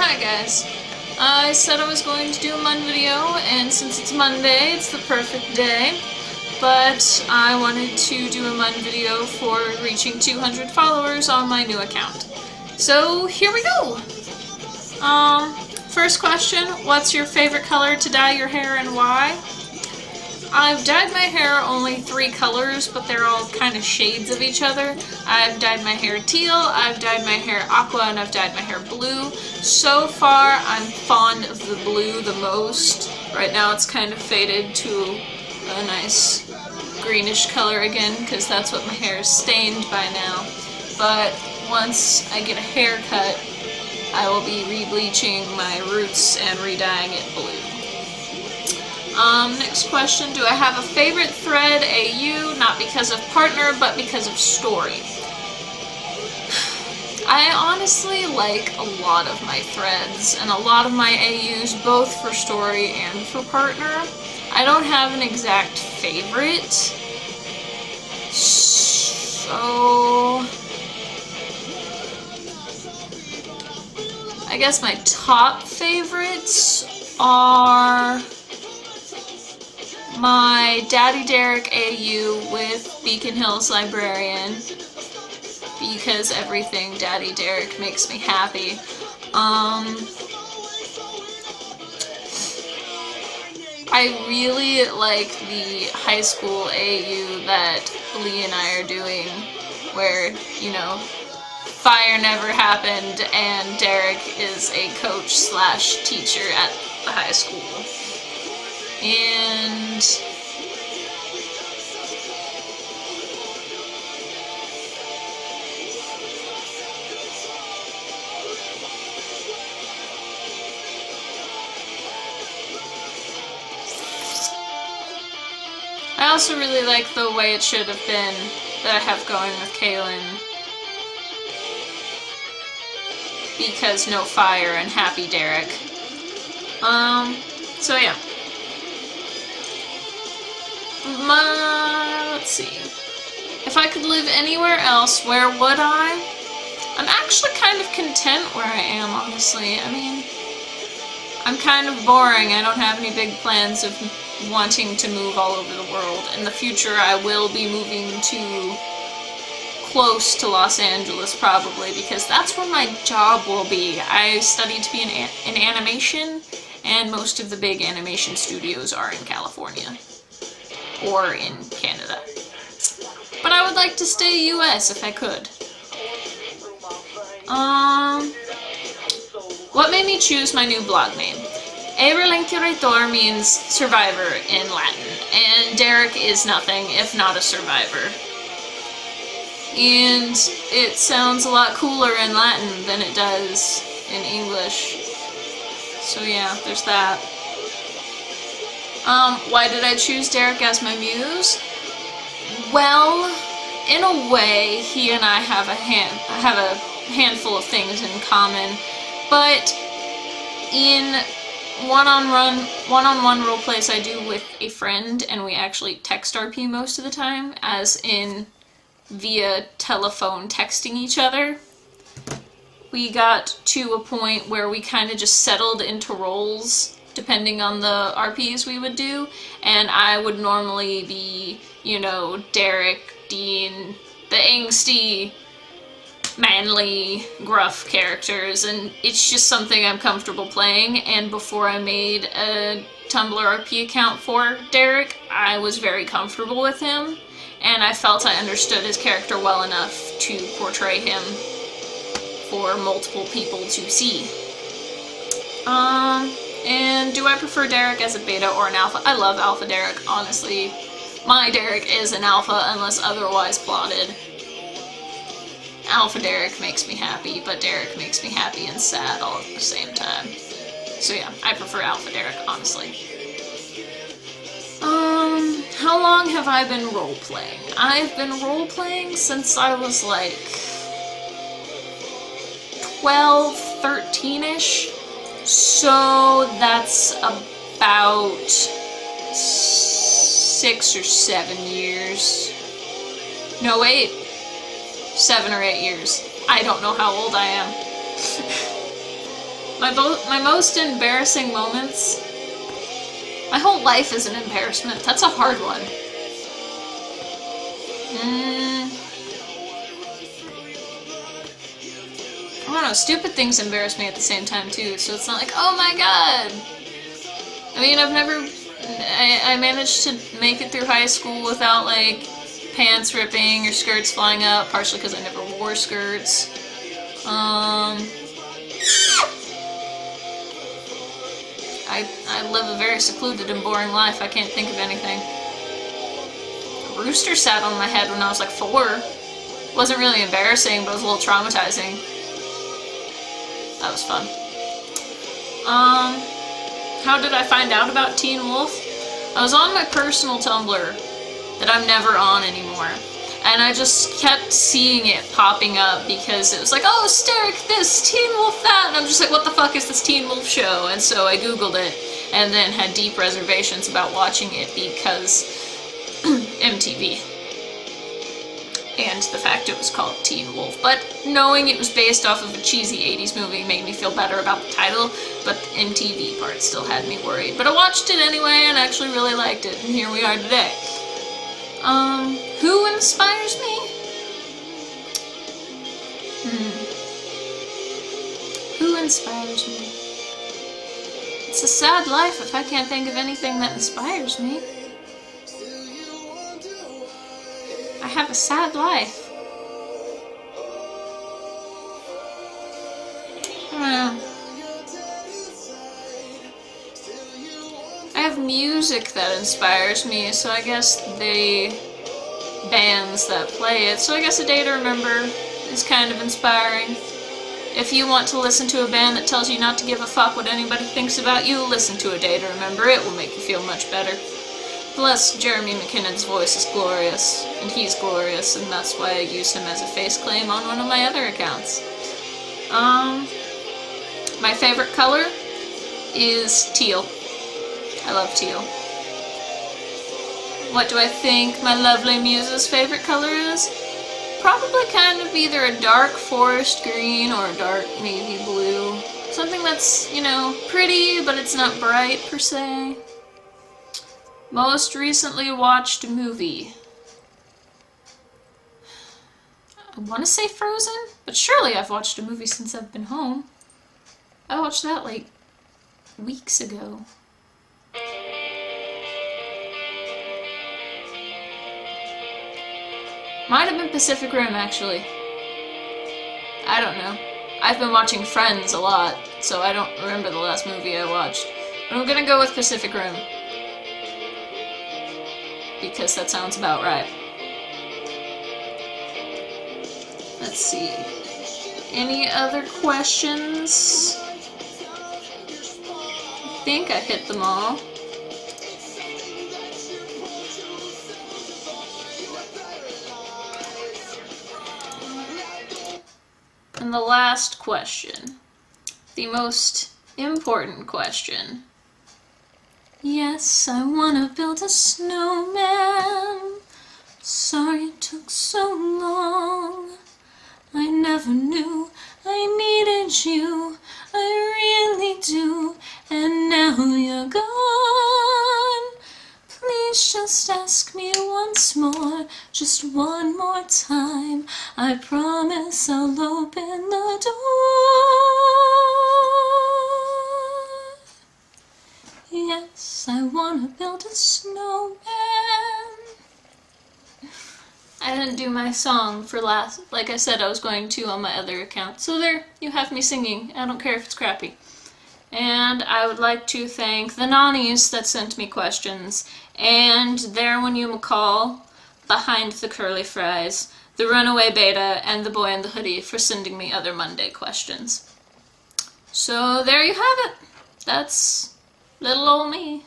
Hi guys. I said I was going to do a Mun video, and since it's Monday, it's the perfect day. But I wanted to do a Mun video for reaching 200 followers on my new account. So here we go! First question, what's your favorite color to dye your hair and why? I've dyed my hair only 3 colors, but they're all kind of shades of each other. I've dyed my hair teal, I've dyed my hair aqua, and I've dyed my hair blue. So far, I'm fond of the blue the most. Right now it's kind of faded to a nice greenish color again, because that's what my hair is stained by now. But once I get a haircut, I will be re-bleaching my roots and re-dyeing it blue. Next question, do I have a favorite thread, AU, not because of partner, but because of story? I honestly like a lot of my threads, and a lot of my AUs, both for story and for partner. I don't have an exact favorite, so I guess my top favorites are my Daddy Derek AU with Beacon Hills Librarian, because everything Daddy Derek makes me happy. I really like the high school AU that Lee and I are doing, where, you know, fire never happened and Derek is a coach slash teacher at the high school. And I also really like the way it should have been that I have going with Kaylin, because no fire and happy Derek. So yeah. Let's see. If I could live anywhere else, where would I? I'm actually kind of content where I am, honestly. I mean, I'm kind of boring. I don't have any big plans of wanting to move all over the world. In the future, I will be moving to close to Los Angeles, probably, because that's where my job will be. I studied to be in animation, and most of the big animation studios are in California. Or in Canada. But I would like to stay US if I could. What made me choose my new blog name? A Relinculator means survivor in Latin, and Derek is nothing if not a survivor. And it sounds a lot cooler in Latin than it does in English. So yeah, there's that. Why did I choose Derek as my muse? Well, in a way, he and I have a handful of things in common, but in one-on-one roleplays I do with a friend, and we actually text RP most of the time, as in via telephone texting each other. We got to a point where we kind of just settled into roles depending on the RPs we would do, and I would normally be, you know, Derek, Dean, the angsty, manly, gruff characters, and it's just something I'm comfortable playing. And before I made a Tumblr RP account for Derek, I was very comfortable with him, and I felt I understood his character well enough to portray him for multiple people to see. And do I prefer Derek as a beta or an alpha? I love alpha Derek, honestly. My Derek is an alpha unless otherwise plotted. Alpha Derek makes me happy, but Derek makes me happy and sad all at the same time. So yeah, I prefer alpha Derek, honestly. How long have I been role-playing? I've been role-playing since I was like 12, 13-ish. So that's about 6 or 7 years. No, wait. 7 or 8 years. I don't know how old I am. My most embarrassing moments. My whole life is an embarrassment. That's a hard one. I don't know, stupid things embarrass me at the same time too, so it's not like, oh my god! I mean, I managed to make it through high school without, like, pants ripping or skirts flying up, partially because I never wore skirts. I live a very secluded and boring life. I can't think of anything. A rooster sat on my head when I was like 4. It wasn't really embarrassing, but it was a little traumatizing. That was fun. How did I find out about Teen Wolf? I was on my personal Tumblr that I'm never on anymore. And I just kept seeing it popping up because it was like, oh, Steric this, Teen Wolf that, and I'm just like, what the fuck is this Teen Wolf show? And so I googled it, and then had deep reservations about watching it because MTV. And the fact it was called Teen Wolf. But knowing it was based off of a cheesy 80s movie made me feel better about the title, but the MTV part still had me worried. But I watched it anyway and actually really liked it, and here we are today. Who inspires me? Who inspires me? It's a sad life if I can't think of anything that inspires me. I have a sad life. I have music that inspires me, so I guess bands that play it. So I guess A Day to Remember is kind of inspiring. If you want to listen to a band that tells you not to give a fuck what anybody thinks about you, listen to A Day to Remember. It will make you feel much better. Plus, Jeremy McKinnon's voice is glorious, and he's glorious, and that's why I use him as a face claim on one of my other accounts. My favorite color is teal. I love teal. What do I think my lovely muse's favorite color is? Probably kind of either a dark forest green or a dark navy blue. Something that's, you know, pretty, but it's not bright per se. Most recently watched movie. I want to say Frozen, but surely I've watched a movie since I've been home. I watched that like weeks ago. Might have been Pacific Rim, actually. I don't know. I've been watching Friends a lot, so I don't remember the last movie I watched. But I'm gonna go with Pacific Rim. Because that sounds about right. Let's see. Any other questions? I think I hit them all. And the last question. The most important question. Yes, I wanna build a snowman. Sorry it took so long. I never knew I needed you. I really do. And now you're gone. Please just ask me once more. Just one more time. I promise I'll open the door. Yes, I wanna build a snowman. I didn't do my song for last, like I said I was going to on my other account. So there, you have me singing. I don't care if it's crappy. And I would like to thank the Nonnies that sent me questions, and There When You McCall, Behind the Curly Fries, the Runaway Beta, and the Boy in the Hoodie for sending me other Monday questions. So there you have it. That's little old me.